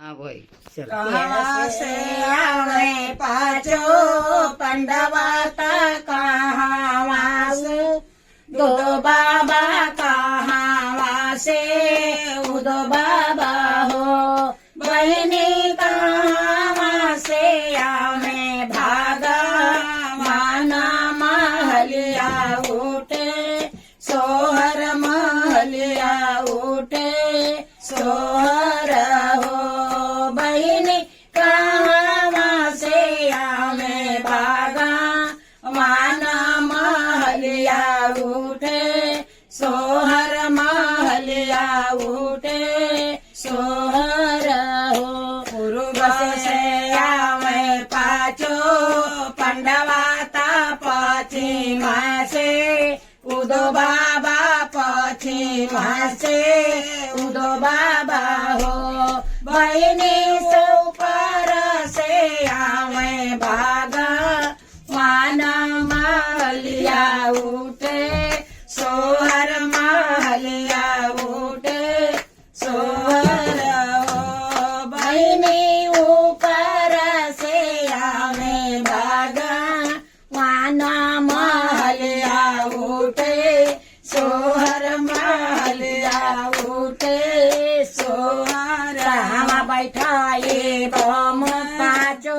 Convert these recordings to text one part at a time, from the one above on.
हाँ भाई चलो कहाँ से आवे पाचो पंडवाता कहाँ से दो बाबा कहाँ से उदो बाबा हो बहनी कहाँ से आवे भागा माना महलिया उठे सोहर महलिया उठे सोहर हो बहनी कहाँ से आवे भागा माना महलिया उठे सोहर महलिया उठे सोहर हो पूर्व से आवे पाचो पंडवाता पश्चिम से उदो बाबा पश्चिम से उदो बाबा हो बहनी सो पर से आवे भागा माना महलिया उठे सोहर महलिया उठे सोहर हो बहनी ऊपर से आवे भागा माना महलिया उठे सोहर महलिया उठे सोहर हम बैठाए बम पाचो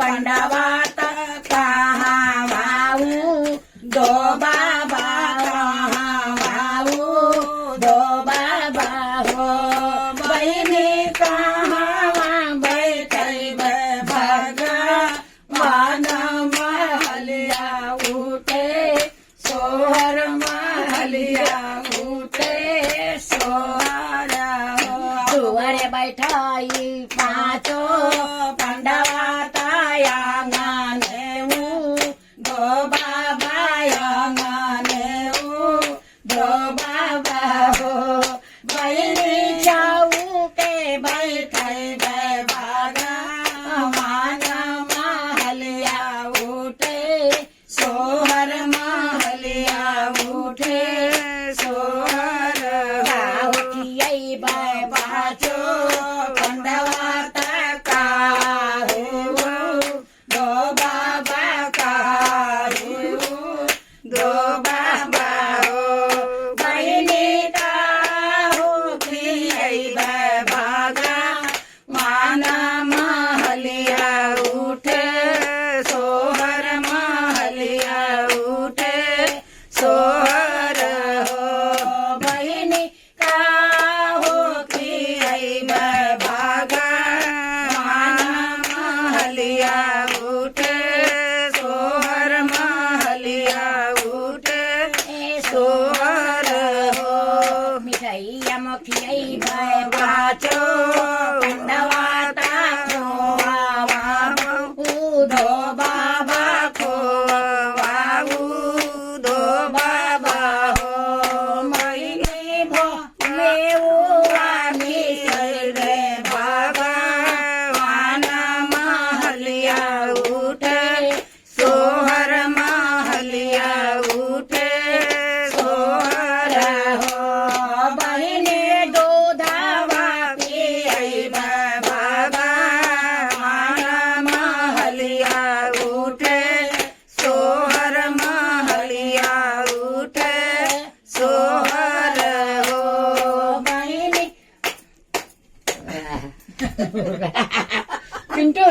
पंडवाता कहाँ बाबू दो बाबा कहाँ बाबू दो बाबा हो बहनी कहाँ बैठे भागा मान महलिया उठे सोहर महलिया उठे सोहर हो सुअर बैठाई पाचो पंडवाता आंगने दो बाबा आंगने दो बाबा हो बहनी जाऊ के बैठे भागा माना महलिया उठे सोहर महलिया उठे सोहर उठिए बाचो पंडवाता काहू दो बाबा काहू दो बाबा हो बहनी काहू उठिए भागा माना महलिया उठे सोहर महलिया उठे सोहर हो बहनी काहू उठिए भागा माना महलिया उठे सोहर महलिया उठे सोहर हो मिठाइया मखिया बाचो पंडवाता खोवा दो बाबा खोवा दो बाबा हो महीने भो मेवा मिसर बाबा माना महलिया उठे सोहर महलिया उठे सोहर हो बहनी दूधवा पिए बाबा माना महलिया उठे सोहर महलिया उठे सोहर हो बहनी पिंटू